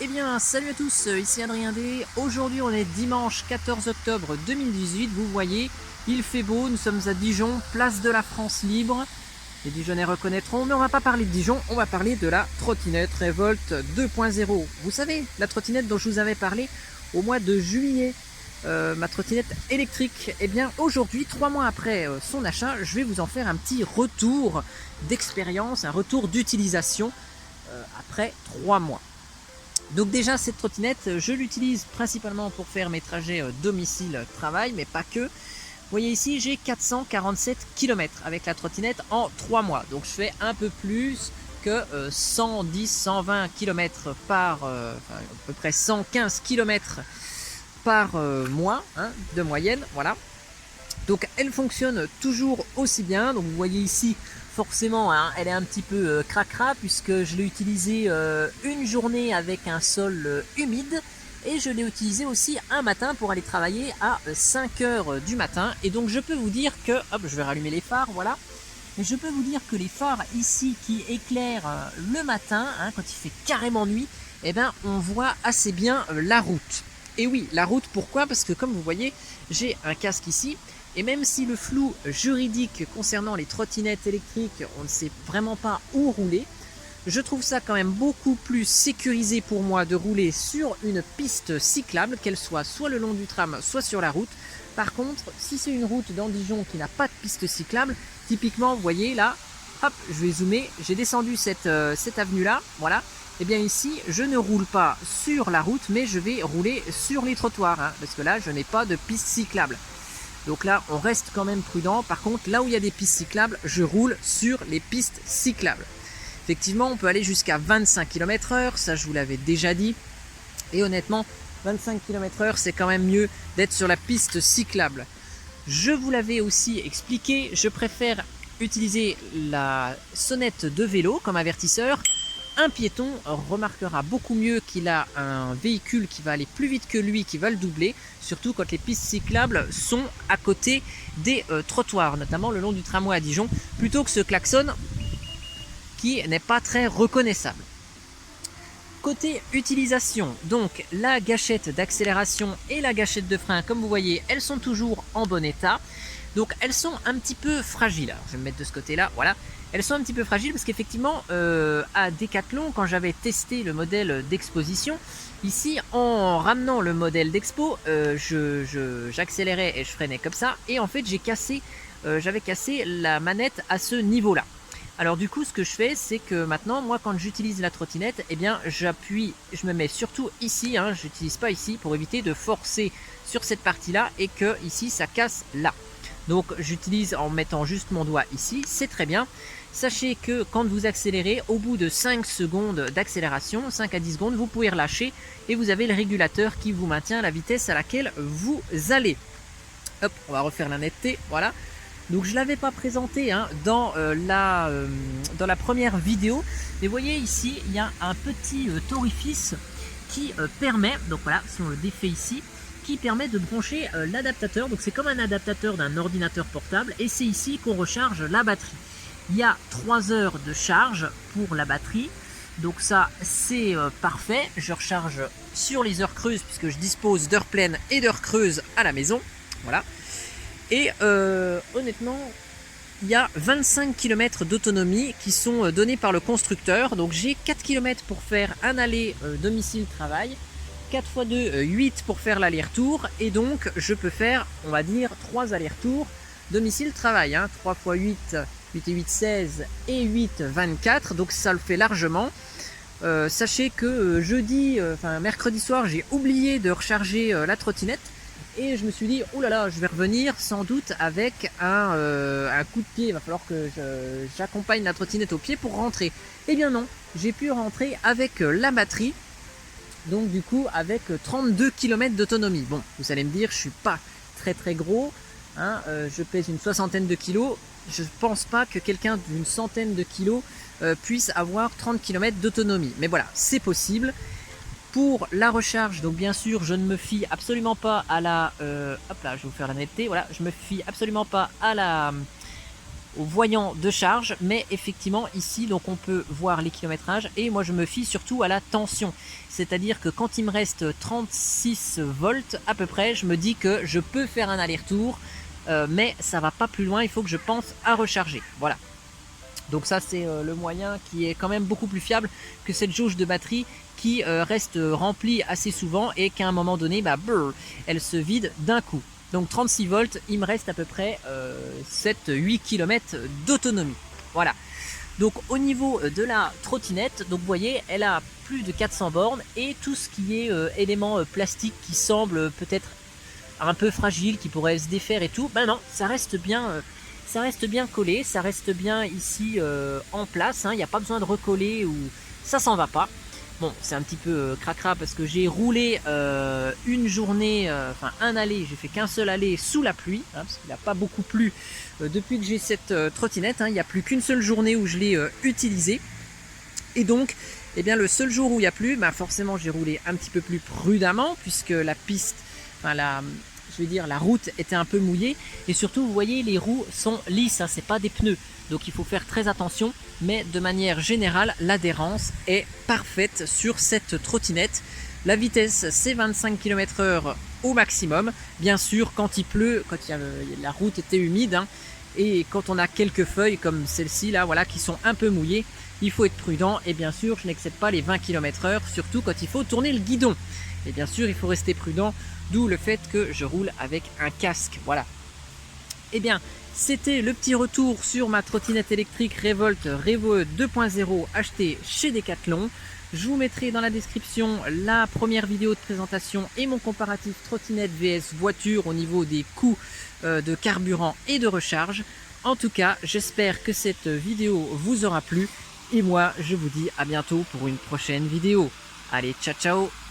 Eh bien, salut à tous, ici Adrien D. Aujourd'hui, on est dimanche 14 octobre 2018. Vous voyez, il fait beau, nous sommes à Dijon, place de la France libre. Les Dijonnais reconnaîtront, mais on va pas parler de Dijon, on va parler de la trottinette Revolt 2.0. Vous savez, la trottinette dont je vous avais parlé au mois de juillet, ma trottinette électrique. Eh bien, aujourd'hui, 3 mois après son achat, je vais vous en faire un petit retour d'expérience, un retour d'utilisation après 3 mois. Donc déjà cette trottinette, je l'utilise principalement pour faire mes trajets domicile-travail, mais pas que. Vous voyez ici, j'ai 447 km avec la trottinette en 3 mois. Donc je fais un peu plus que 110-120 km par, à peu près 115 km par mois, hein, de moyenne, voilà. Donc elle fonctionne toujours aussi bien. Donc vous voyez ici, forcément, hein, elle est un petit peu cracra puisque je l'ai utilisée une journée avec un sol humide et je l'ai utilisée aussi un matin pour aller travailler à 5 h du matin. Et donc je peux vous dire que, hop, je vais rallumer les phares, voilà. Et je peux vous dire que les phares ici qui éclairent le matin, hein, quand il fait carrément nuit, eh ben, on voit assez bien la route. Et oui, la route, pourquoi? Parce que comme vous voyez, j'ai un casque ici. Et même si le flou juridique concernant les trottinettes électriques, on ne sait vraiment pas où rouler, je trouve ça quand même beaucoup plus sécurisé pour moi de rouler sur une piste cyclable, qu'elle soit le long du tram, soit sur la route. Par contre, si c'est une route dans Dijon qui n'a pas de piste cyclable, typiquement, vous voyez là, hop, je vais zoomer, j'ai descendu cette avenue-là, voilà. Et bien ici, je ne roule pas sur la route, mais je vais rouler sur les trottoirs, hein, parce que là, je n'ai pas de piste cyclable. Donc là, on reste quand même prudent. Par contre, là où il y a des pistes cyclables, je roule sur les pistes cyclables. Effectivement, on peut aller jusqu'à 25 km/h, ça je vous l'avais déjà dit. Et honnêtement, 25 km/h, c'est quand même mieux d'être sur la piste cyclable. Je vous l'avais aussi expliqué, je préfère utiliser la sonnette de vélo comme avertisseur. Un piéton remarquera beaucoup mieux qu'il a un véhicule qui va aller plus vite que lui, qui va le doubler, surtout quand les pistes cyclables sont à côté des trottoirs, notamment le long du tramway à Dijon, plutôt que ce klaxon qui n'est pas très reconnaissable. Côté utilisation, donc la gâchette d'accélération et la gâchette de frein, comme vous voyez, elles sont toujours en bon état. Donc elles sont un petit peu fragiles. Alors, je vais me mettre de ce côté-là, voilà. Elles sont un petit peu fragiles parce qu'effectivement, à Decathlon, quand j'avais testé le modèle d'exposition, ici, en ramenant le modèle d'expo, j'accélérais et je freinais comme ça. Et en fait, j'avais cassé la manette à ce niveau-là. Alors du coup, ce que je fais, c'est que maintenant, moi, quand j'utilise la trottinette, eh bien, j'appuie, je me mets surtout ici, hein, je n'utilise pas ici, pour éviter de forcer sur cette partie-là et que ici, ça casse là. Donc j'utilise en mettant juste mon doigt ici, c'est très bien. Sachez que quand vous accélérez, au bout de 5 secondes d'accélération, 5 à 10 secondes, vous pouvez relâcher et vous avez le régulateur qui vous maintient la vitesse à laquelle vous allez. Hop, on va refaire la netteté, voilà. Donc je ne l'avais pas présenté hein, dans la première vidéo. Mais vous voyez ici, il y a un petit orifice qui permet, donc voilà, si on le défait ici, qui permet de brancher l'adaptateur. Donc c'est comme un adaptateur d'un ordinateur portable et c'est ici qu'on recharge la batterie. Il y a 3 heures de charge pour la batterie. Donc ça c'est parfait. Je recharge sur les heures creuses puisque je dispose d'heures pleines et d'heures creuses à la maison. Voilà. Et honnêtement, il y a 25 km d'autonomie qui sont donnés par le constructeur. Donc j'ai 4 km pour faire un aller domicile-travail. 4 x 2, 8 pour faire l'aller-retour. Et donc je peux faire, on va dire, 3 allers-retours domicile-travail. Hein. 3 x 8, 8 et 8, 16 et 8, 24. Donc ça le fait largement. Sachez que mercredi soir, j'ai oublié de recharger la trottinette. Et je me suis dit, oh là là, je vais revenir sans doute avec un coup de pied. Il va falloir que j'accompagne la trottinette au pied pour rentrer. Eh bien non, j'ai pu rentrer avec la batterie. Donc du coup, avec 32 km d'autonomie. Bon, vous allez me dire, je suis pas très très gros. Hein, je pèse une soixantaine de kilos. Je pense pas que quelqu'un d'une centaine de kilos puisse avoir 30 km d'autonomie. Mais voilà, c'est possible. Pour la recharge, donc bien sûr, je ne me fie absolument pas à la... hop là, je vais vous faire la netteté. Voilà, je me fie absolument pas à au voyant de charge, mais effectivement ici donc on peut voir les kilométrages et moi je me fie surtout à la tension, c'est-à-dire que quand il me reste 36 volts à peu près, je me dis que je peux faire un aller-retour, mais ça va pas plus loin, il faut que je pense à recharger, voilà. Donc ça c'est le moyen qui est quand même beaucoup plus fiable que cette jauge de batterie qui reste remplie assez souvent et qu'à un moment donné, elle se vide d'un coup. Donc 36 volts, il me reste à peu près 7-8 km d'autonomie. Voilà. Donc au niveau de la trottinette, donc vous voyez, elle a plus de 400 bornes et tout ce qui est éléments plastiques qui semblent peut-être un peu fragiles, qui pourraient se défaire et tout, ben non, ça reste bien collé, ça reste bien ici en place, hein, il n'y a pas besoin de recoller ou ça s'en va pas. Bon, c'est un petit peu cracra parce que j'ai roulé une journée, enfin un aller, j'ai fait qu'un seul aller sous la pluie, hein, parce qu'il n'a pas beaucoup plu depuis que j'ai cette trottinette, hein, il n'y a plus qu'une seule journée où je l'ai utilisée. Et donc, eh bien, le seul jour où il n'y a plu, bah, forcément j'ai roulé un petit peu plus prudemment puisque la piste, enfin la route était un peu mouillée et surtout vous voyez les roues sont lisses, hein, c'est pas des pneus, donc il faut faire très attention, mais de manière générale l'adhérence est parfaite sur cette trottinette. La vitesse c'est 25 km/h au maximum, bien sûr quand il pleut, quand la route était humide, hein, et quand on a quelques feuilles comme celle-ci là, voilà, qui sont un peu mouillées, il faut être prudent et bien sûr je n'excède pas les 20 km/h, surtout quand il faut tourner le guidon. Et bien sûr il faut rester prudent, d'où le fait que je roule avec un casque, voilà. Et bien c'était le petit retour sur ma trottinette électrique Revolt Revo 2.0 achetée chez Decathlon. Je vous mettrai dans la description la première vidéo de présentation et mon comparatif trottinette vs voiture au niveau des coûts de carburant et de recharge. En tout cas, j'espère que cette vidéo vous aura plu et moi je vous dis à bientôt pour une prochaine vidéo. Allez, ciao ciao!